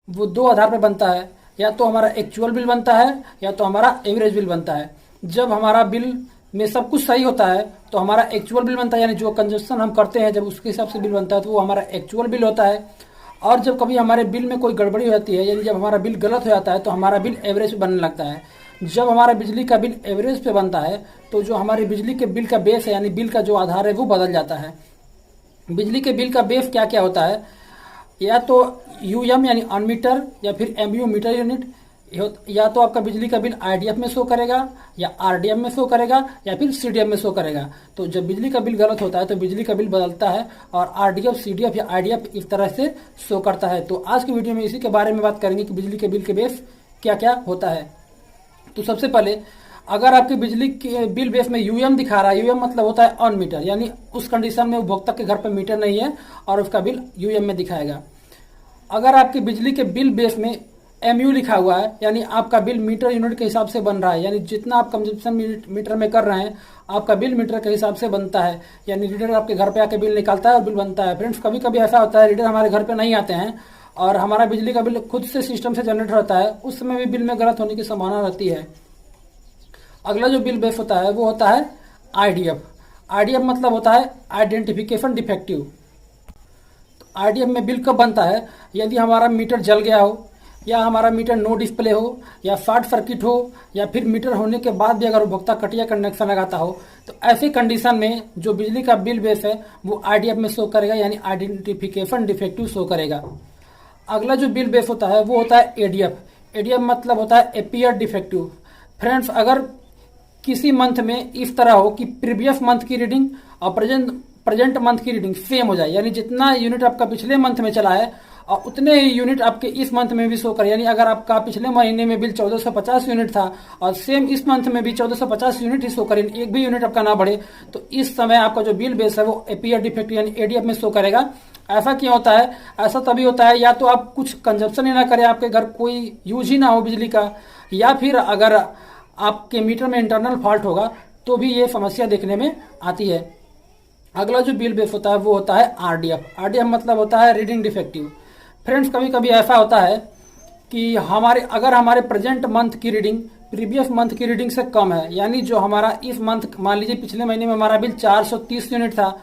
वो दो आधार पर बनता है, या तो हमारा एक्चुअल बिल बनता है या तो हमारा एवरेज बिल बनता है। जब हमारा बिल में सब कुछ सही होता है तो हमारा एक्चुअल बिल बनता है, यानी जो कंजप्शन हम करते हैं जब उसके हिसाब से बिल बनता है तो वो हमारा एक्चुअल बिल होता है। और जब कभी हमारे बिल में कोई गड़बड़ी हो जाती है, यानी जब हमारा बिल गलत हो जाता है तो हमारा बिल एवरेज पे बनने लगता है। जब हमारा बिजली का बिल एवरेज पे बनता है तो जो हमारे बिजली के बिल का बेस है, यानी बिल का जो आधार है, वो बदल जाता है। बिजली के बिल का बेस क्या क्या होता है, या तो यूएम यानी अनमीटर, या फिर एमयू मीटर यूनिट, या तो आपका बिजली का बिल आईडीएफ में शो करेगा, या आरडीएफ में शो करेगा, या फिर सीडीएफ में शो करेगा। तो जब बिजली का बिल गलत होता है तो बिजली का बिल बदलता है और आरडीएफ, सीडीएफ या आईडीएफ इस तरह से शो करता है। तो आज की वीडियो में इसी के बारे में बात करेंगे कि बिजली के बिल के बेस क्या क्या होता है। तो सबसे पहले, अगर आपके बिजली के बिल बेस में यूएम दिखा रहा है, यूएम मतलब होता है ऑन मीटर, यानी उस कंडीशन में उपभोक्ता के घर पर मीटर नहीं है और उसका बिल यूएम में दिखाएगा। अगर आपके बिजली के बिल बेस में एमयू लिखा हुआ है, यानी आपका बिल मीटर यूनिट के हिसाब से बन रहा है, यानी जितना आप कंजप्शन मीटर में कर रहे हैं आपका बिल मीटर के हिसाब से बनता है, यानी रीडर आपके घर पे आके बिल निकालता है और बिल बनता है। फ्रेंड्स, कभी कभी ऐसा होता है रीडर हमारे घर पे नहीं आते हैं और हमारा बिजली का बिल खुद से सिस्टम से जनरेट होता है, उस समय भी बिल में गलत होने की संभावना रहती है। अगला जो बिल बेस होता है वो होता है आईडीएफ। आईडीएफ मतलब होता है आइडेंटिफिकेशन डिफेक्टिव। आरडीएफ में बिल कब बनता है, यदि हमारा मीटर जल गया हो, या हमारा मीटर नो डिस्प्ले हो, या शॉर्ट सर्किट हो, या फिर मीटर होने के बाद भी अगर उपभोक्ता कटिया कनेक्शन लगाता हो, तो ऐसी कंडीशन में जो बिजली का बिल बेस है वो आरडीएफ में शो करेगा, यानी आइडेंटिफिकेशन डिफेक्टिव शो करेगा। अगला जो बिल बेस होता है वो होता है एडीएफ। एडीएफ मतलब होता है अपीयर डिफेक्टिव। फ्रेंड्स, अगर किसी मंथ में इस तरह हो कि प्रीवियस मंथ की रीडिंग और प्रेजेंट मंथ की रीडिंग सेम हो जाए, यानी जितना यूनिट आपका पिछले मंथ में चला है और उतने ही यूनिट आपके इस मंथ में भी शो करे, यानी अगर आपका पिछले महीने में बिल 1450 यूनिट था और सेम इस मंथ में भी 1450 यूनिट ही शो करे, एक भी यूनिट आपका ना बढ़े, तो इस समय आपका जो बिल बेस है वो अपीयर डिफेक्टिव यानी एडीएफ में शो करेगा। ऐसा क्यों होता है? ऐसा तभी होता है या तो आप कुछ कंजप्शन ही ना करें, आपके घर कोई यूज ही ना हो बिजली का, या फिर अगर आपके मीटर में इंटरनल फॉल्ट होगा तो भी ये समस्या देखने में आती है। अगला जो बिल बेस होता है वो होता है आरडीएफ। आरडीएफ मतलब होता है रीडिंग डिफेक्टिव। फ्रेंड्स, कभी कभी ऐसा होता है कि अगर हमारे प्रेजेंट मंथ की रीडिंग प्रीवियस मंथ की रीडिंग से कम है, यानी जो हमारा इस मंथ, मान लीजिए पिछले महीने में हमारा बिल 430 यूनिट था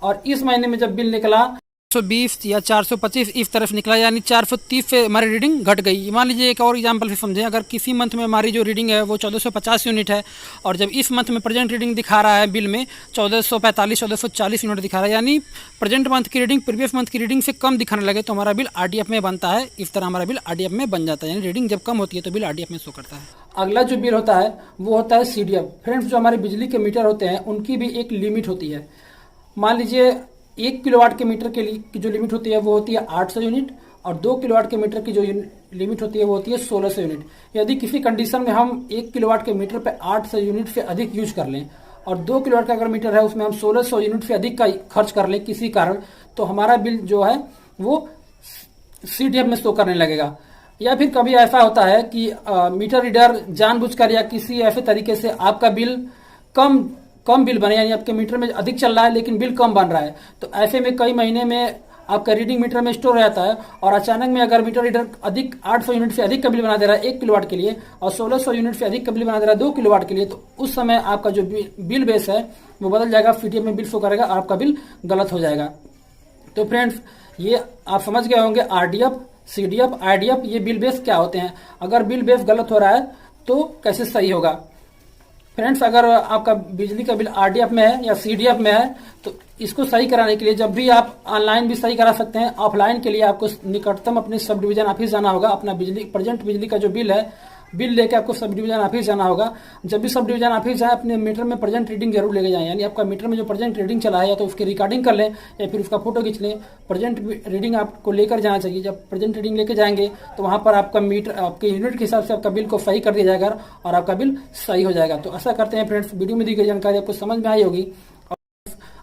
और इस महीने में जब बिल निकला 420 या 425 इस तरफ निकला, यानी 430 से हमारी रीडिंग घट गई। मान लीजिए एक और एग्जांपल से समझें, अगर किसी मंथ में हमारी जो रीडिंग है वो 1450 यूनिट है और जब इस मंथ में प्रेजेंट रीडिंग दिखा रहा है बिल में 1445 1440 यूनिट दिखा रहा है, यानी प्रेजेंट मंथ की रीडिंग प्रीवियस मंथ की रीडिंग से कम दिखाने लगे तो हमारा बिल आरडीएफ में बनता है। इस तरह हमारा बिल आरडीएफ में बन जाता है, यानी रीडिंग जब कम होती है तो बिल आरडीएफ में शो करता है। अगला जो बिल होता है वो होता है सीडीएफ। फ्रेंड्स, जो हमारे बिजली के मीटर होते हैं उनकी भी एक लिमिट होती है। मान लीजिए 1 किलोवाट के मीटर के लिए की जो लिमिट होती है वो होती है 800 यूनिट, और 2 किलोवाट के मीटर की जो लिमिट होती है वो होती है 1600 यूनिट। यदि किसी कंडीशन में हम 1 किलोवाट के मीटर पे 800 यूनिट से अधिक यूज कर लें और 2 किलोवाट का अगर मीटर है उसमें हम 1600 यूनिट से अधिक का खर्च कर लें किसी कारण, तो हमारा बिल जो है वो सीडीएफ में शो करने लगेगा। या फिर कभी ऐसा होता है कि मीटर रीडर जानबूझकर या किसी ऐसे तरीके से आपका बिल कम बिल बने, यानी आपके मीटर में अधिक चल रहा है लेकिन बिल कम बन रहा है, तो ऐसे में कई महीने में आपका रीडिंग मीटर में स्टोर रहता है और अचानक में अगर मीटर रीडर अधिक 800 यूनिट से अधिक का बिल बना दे रहा है 1 किलोवाट के लिए और 1600 यूनिट से अधिक का बिल बना दे रहा है 2 किलोवाट के लिए, तो उस समय आपका जो बिल बेस है वो बदल जाएगा, सीडीएफ में बिल शो करेगा और आपका बिल गलत हो जाएगा। तो फ्रेंड्स, ये आप समझ गए होंगे आरडीएफ, सीडीएफ, आईडीएफ ये बिल बेस क्या होते हैं। अगर बिल बेस गलत हो रहा है तो कैसे सही होगा। फ्रेंड्स, अगर आपका बिजली का बिल आरडीएफ में है या सीडीएफ में है तो इसको सही कराने के लिए जब भी आप ऑनलाइन भी सही करा सकते हैं, ऑफलाइन के लिए आपको निकटतम अपने सब डिवीजन ऑफिस जाना होगा। अपना प्रेजेंट बिजली का जो बिल है, बिल लेके आपको सब डिवीजन ऑफिस जाना होगा। जब भी सब डिवीजन ऑफिस जाए अपने मीटर में प्रेजेंट रीडिंग जरूर लेके जाएं, यानी आपका मीटर में जो प्रेजेंट रीडिंग चला है या तो उसकी रिकॉर्डिंग कर लें या फिर उसका फोटो खींच लें। प्रेजेंट रीडिंग आपको लेकर जाना चाहिए। जब प्रेजेंट रीडिंग लेके जाएंगे तो वहां पर आपका मीटर आपके यूनिट के हिसाब से आपका बिल को सही कर दिया जाएगा और आपका बिल सही हो जाएगा। तो ऐसा करते हैं फ्रेंड्स, वीडियो में दी गई जानकारी आपको समझ में आई होगी।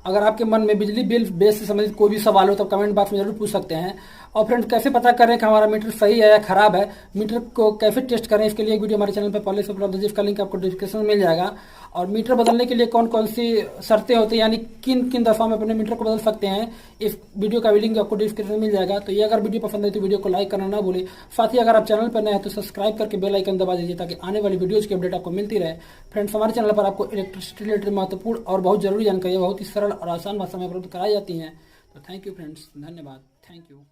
अगर आपके मन में बिजली बिल बेस से संबंधित कोई भी सवाल हो तो कमेंट बॉक्स में जरूर पूछ सकते हैं। और फ्रेंड्स कैसे पता करें कि हमारा मीटर सही है या खराब है, मीटर को कैसे टेस्ट करें, इसके लिए एक वीडियो हमारे चैनल पर पहले से उपलब्ध है जिसका लिंक आपको डिस्क्रिप्शन में मिल जाएगा। और मीटर बदलने के लिए कौन कौन सी शर्तें होती हैं, यानी किन किन दफा में अपने मीटर को बदल सकते हैं, इस वीडियो का भी लिंक आपको डिस्क्रिप्शन में मिल जाएगा। तो ये अगर वीडियो पसंद है तो वीडियो को लाइक करना ना भूलें। साथ ही अगर आप चैनल पर नए हैं तो सब्सक्राइब करके बेल आइकन दबा दीजिए ताकि आने वाली वीडियोज़ की अपडेट आपको मिलती रहे। फ्रेंड्स, हमारे चैनल पर आपको इलेक्ट्रिसिटी रिलेटेड महत्वपूर्ण और बहुत जरूरी जानकारी बहुत ही सरल और आसान भाषा में उपलब्ध कराई जाती हैं। तो थैंक यू फ्रेंड्स, धन्यवाद, थैंक यू।